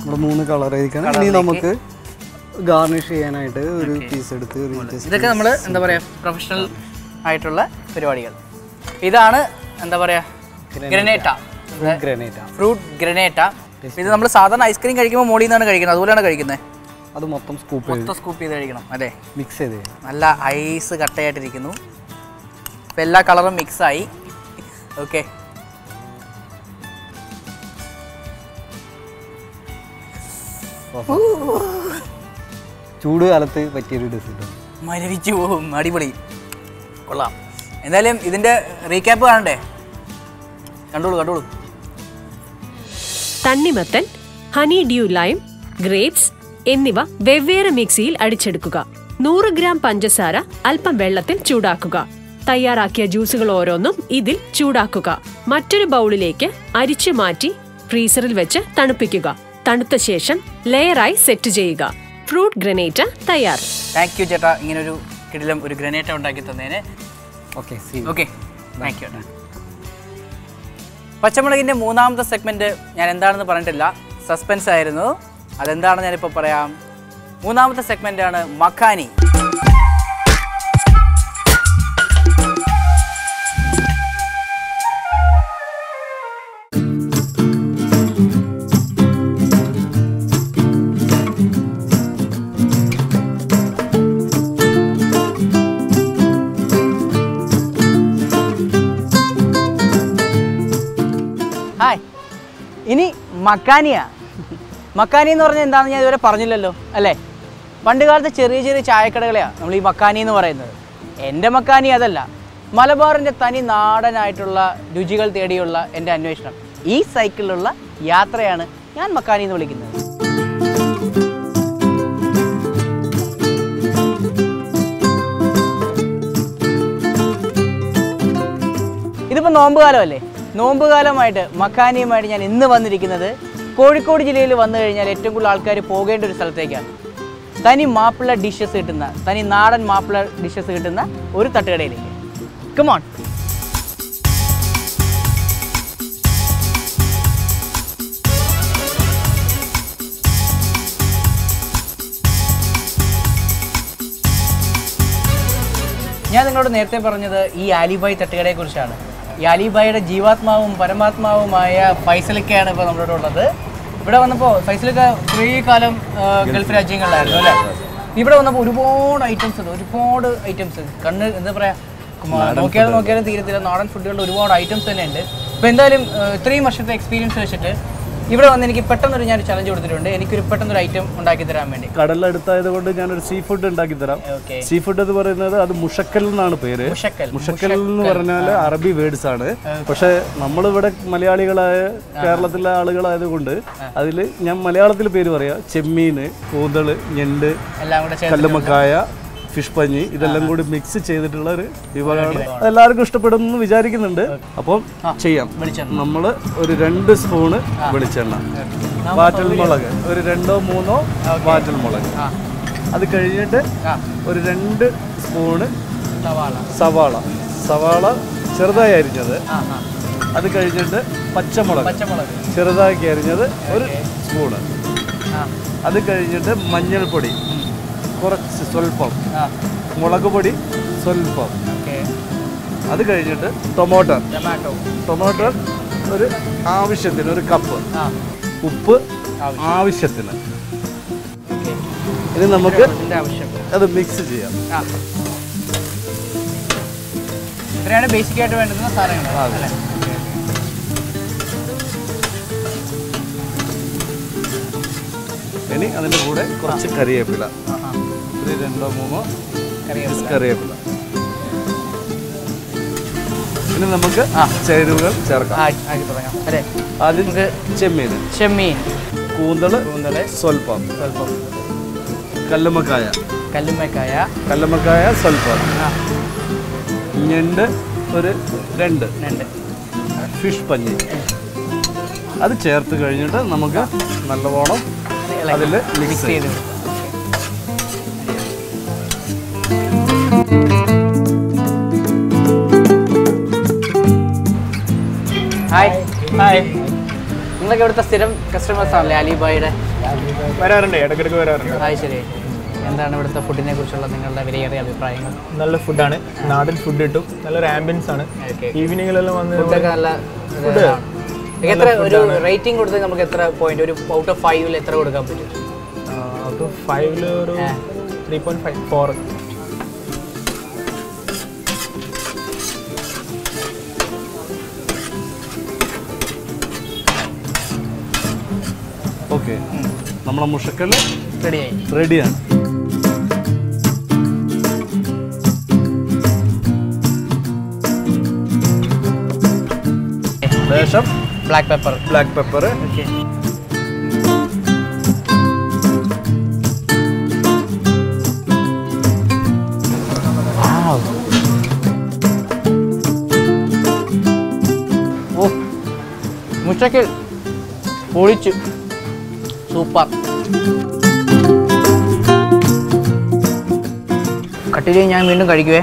നമ്മുടെ 3 കളർ ആയിരിക്കണം. ഇനി നമുക്ക് ഗാർണിഷ് ചെയ്യാനായിട്ട് ഒരു പീസ് എടുത്ത് ഇതൊക്കെ നമ്മൾ എന്താ പറയുക പ്രൊഫഷണൽ ആയിട്ടുള്ള പരിപാടികൾ. ഇതാണ് എന്താ പറയുക ഫ്രൂട്ട് ഗ്രനേറ്റ. ഇത് നമ്മൾ സാധാരണ ഐസ്ക്രീം കഴിക്കുമ്പോൾ മോളിൽ നിന്നാണ് കഴിക്കുന്നത്, അതുപോലെയാണ് കഴിക്കുന്നത്. അത് മൊത്തം സ്കൂപ്പ് ചെയ്ത് കഴിക്കണം. അതെ, മിക്സ് ചെയ്ത് നല്ല ഐസ് കട്ടയായിട്ടിരിക്കുന്നു. ഇപ്പം എല്ലാ കളറും മിക്സായി. ഓക്കെ, ചൂട് കാലത്ത് പറ്റിയൊരു ഡിഷ്. മരവിച്ചു പോകും, അടിപൊളി, കൊള്ളാം. എന്തായാലും ഇതിൻ്റെ റീക്യാപ്പ് കാണണ്ടേ? കണ്ടോളൂ. തണ്ണിമത്തൻ, ഹണി ഡ്യൂ ലൈം, ഗ്രേപ്സ് എന്നിവ വെവ്വേറെ മിക്സിയിൽ അടിച്ചെടുക്കുക. 100 ഗ്രാം പഞ്ചസാര അല്പം വെള്ളത്തിൽ ചൂടാക്കുക. തയ്യാറാക്കിയ ജ്യൂസുകൾ ഓരോന്നും ഇതിൽ ചൂടാക്കുക. മറ്റൊരു ബൗളിലേക്ക് അരിച്ചു മാറ്റി ഫ്രീസറിൽ വെച്ച് തണുപ്പിക്കുക. തണുത്ത ശേഷം ലെയറായി സെറ്റ് ചെയ്യുക. ഫ്രൂട്ട് ഗ്രനേറ്റ തയ്യാർ. താങ്ക് യു ചേട്ടാ, ഇങ്ങനൊരു കിടിലം ഒരു ഗ്രനേറ്റ ഉണ്ടാക്കി തന്നതിന്. Okay, thank you. പച്ചമുളകിൻ്റെ 3ാമത്തെ സെഗ്മെൻറ്റ് ഞാൻ എന്താണെന്ന് പറഞ്ഞിട്ടില്ല, സസ്പെൻസ് ആയിരുന്നു. അതെന്താണെന്ന് ഞാനിപ്പോൾ പറയാം. 3ാമത്തെ സെഗ്മെൻറ്റാണ് മഖാനി. ഹായ്, ഇനി മക്കാനിയ. മക്കാനി എന്ന് പറഞ്ഞാൽ എന്താണെന്ന് ഞാൻ ഇതുവരെ പറഞ്ഞില്ലല്ലോ അല്ലേ? പണ്ട് കാലത്ത് ചെറിയ ചെറിയ ചായക്കടകളെയാണ് നമ്മൾ ഈ മക്കാനി എന്ന് പറയുന്നത്. എൻ്റെ മക്കാനി അതല്ല, മലബാറിൻ്റെ തനി നാടനായിട്ടുള്ള രുചികൾ തേടിയുള്ള എൻ്റെ അന്വേഷണം. ഈ സൈക്കിളിലുള്ള യാത്രയാണ് ഞാൻ മക്കാനി എന്ന് വിളിക്കുന്നത്. ഇതിപ്പോൾ നോമ്പ് കാലമല്ലേ? നോമ്പ് കാലമായിട്ട് മക്കാനിയുമായിട്ട് ഞാൻ ഇന്ന് വന്നിരിക്കുന്നത് കോഴിക്കോട് ജില്ലയിൽ വന്നു കഴിഞ്ഞാൽ ഏറ്റവും കൂടുതൽ ആൾക്കാർ പോകേണ്ട ഒരു സ്ഥലത്തേക്കാണ്. തനി മാപ്പിള ഡിഷസ് കിട്ടുന്ന, തനി നാടൻ മാപ്പിള ഡിഷസ് കിട്ടുന്ന ഒരു തട്ടുകടയിലേക്ക്. കമോൺ. ഞാൻ നിങ്ങളോട് നേരത്തെ പറഞ്ഞത് ഈ ആലിബായ് തട്ടുകടയെക്കുറിച്ചാണ്. ഈ അലിബായിയുടെ ജീവാത്മാവും പരമാത്മാവുമായ ഫൈസലിക്കയാണ് ഇപ്പോൾ നമ്മളോട് ഉള്ളത്. ഇവിടെ വന്നപ്പോൾ ഫൈസലിക്ക കുറേ കാലം ഗൾഫ് രാജ്യങ്ങളിലായിരുന്നു അല്ലേ? ഇവിടെ വന്നപ്പോൾ ഒരുപാട് ഐറ്റംസ് ഉണ്ട്, ഒരുപാട് ഐറ്റംസ്. കണ്ണ് എന്താ പറയുക, നോക്കിയാലും തീരത്തില്ല. നാടൻ ഫുഡുകളുടെ ഒരുപാട് ഐറ്റംസ് തന്നെ ഉണ്ട്. ഇപ്പോൾ എന്തായാലും ഇത്രയും വർഷത്തെ എക്സ്പീരിയൻസ് വെച്ചിട്ട് ഇവിടെ വന്ന് എനിക്ക് പെട്ടെന്നൊരു ഞാൻ ചലഞ്ച് കൊടുത്തിട്ടുണ്ട്. എനിക്കൊരു പെട്ടെന്നൊരു ഐറ്റം ഉണ്ടാക്കി തരാൻ വേണ്ടി. കടലടുത്തായത് കൊണ്ട് ഞാനൊരു സീ ഫുഡ് ഉണ്ടാക്കി തരാം. സീ ഫുഡ് എന്ന് പറയുന്നത് അത് മുഷക്കൽ എന്നാണ് പേര്. മുഷക്കൽ എന്ന് പറഞ്ഞാൽ അറബി വേർഡ്സ് ആണ്. പക്ഷെ നമ്മളിവിടെ മലയാളികളായ കേരളത്തിലെ ആളുകളായതുകൊണ്ട് അതിൽ ഞാൻ മലയാളത്തിൽ പേര് പറയാം. ചെമ്മീന്, കൂന്തള്, ഞണ്ട്, കല്ലുമ്മക്കായ, ഫിഷ് പഞ്ഞി, ഇതെല്ലാം കൂടി മിക്സ് ചെയ്തിട്ടുള്ള ഒരു വിഭവമാണ്. അതെല്ലാവർക്കും ഇഷ്ടപ്പെടുമെന്ന് വിചാരിക്കുന്നുണ്ട്. അപ്പം ചെയ്യാം. നമ്മൾ ഒരു 2 സ്പൂണ് വെളിച്ചെണ്ണ, വാറ്റൽ മുളക് ഒരു 2 or 3 വാറ്റൽ മുളക്, അത് കഴിഞ്ഞിട്ട് ഒരു 2 സ്പൂണ് സവാള ചെറുതായി അരിഞ്ഞത്, അത് കഴിഞ്ഞിട്ട് പച്ചമുളക് ചെറുതാക്കി അരിഞ്ഞത് ഒരു സ്പൂണ്, അത് കഴിഞ്ഞിട്ട് മഞ്ഞൾപ്പൊടി കുറച്ച് സ്വല്പം, മുളക് പൊടി സ്വല്പം, അത് കഴിഞ്ഞിട്ട് ടൊമാറ്റോ ഒരു ആവശ്യത്തിന്, ഒരു കപ്പ്, ഉപ്പ് ആവശ്യത്തിന്. ഇനി നമുക്ക് അത് മിക്സ് ചെയ്യാം. ഇത്രയാണ് ബേസിക് ആയിട്ട് വേണ്ടുന്ന സാധനങ്ങൾ. ഇനി അതിൻ്റെ കൂടെ കുറച്ച് കറിവേപ്പില, ഒരു 2 or 3 കറിവേപ്പില. ഇനി നമുക്ക് ചേരുവകൾ ചേർക്കാം. ആദ്യം ചെമ്മീൻ, കൂന്തള് സ്വല്പം, കല്ലുമ്മക്കായ സ്വല്പം, ഞണ്ട് ഒരു 2, ഫിഷ് പഞ്ഞി. അത് ചേർത്ത് കഴിഞ്ഞിട്ട് നമുക്ക് നല്ലവണ്ണം അതിൽ മിക്സ് ചെയ്ത് നിങ്ങളൊക്കെ ഇവിടുത്തെ സ്ഥിരം കസ്റ്റമേഴ്സ് ആണല്ലേ അലിബായിയുടെ? വരാറുണ്ട്, ഇടയ്ക്കിടയ്ക്ക് വരാറുണ്ട്. അത് ശരി. എന്താണ് ഇവിടുത്തെ ഫുഡിനെ കുറിച്ചുള്ള നിങ്ങളുടെ വിലയേറിയ അഭിപ്രായങ്ങൾ? നല്ല ഫുഡാണ്, നാടൻ ഫുഡ് കിട്ടും, നല്ലൊരു ആംബിയൻസ് ആണ്. ഈവനിങ്ങിലെല്ലാം വന്ന് ഫുഡൊക്കെ നല്ല എത്ര ഒരു റേറ്റിംഗ് കൊടുത്ത് നമുക്ക് എത്ര പോയിന്റ്, ഒരു ഔട്ട് ഓഫ് 5 എത്ര കൊടുക്കാൻ പറ്റും? ഔട്ട് ഓഫ് 5 ഒരു 3.5 4. ഓക്കെ, നമ്മളെ മുഷക്കൽ റെഡിയായി. റെഡിയാണ്. ലേശം ബ്ലാക്ക് പെപ്പർ. ഓക്കെ, ഓ, മുഷക്കൽ പൊളിച്ചു, സൂപ്പർ. കട്ടില് ഞാൻ വീണ്ടും കഴിക്കുവേ.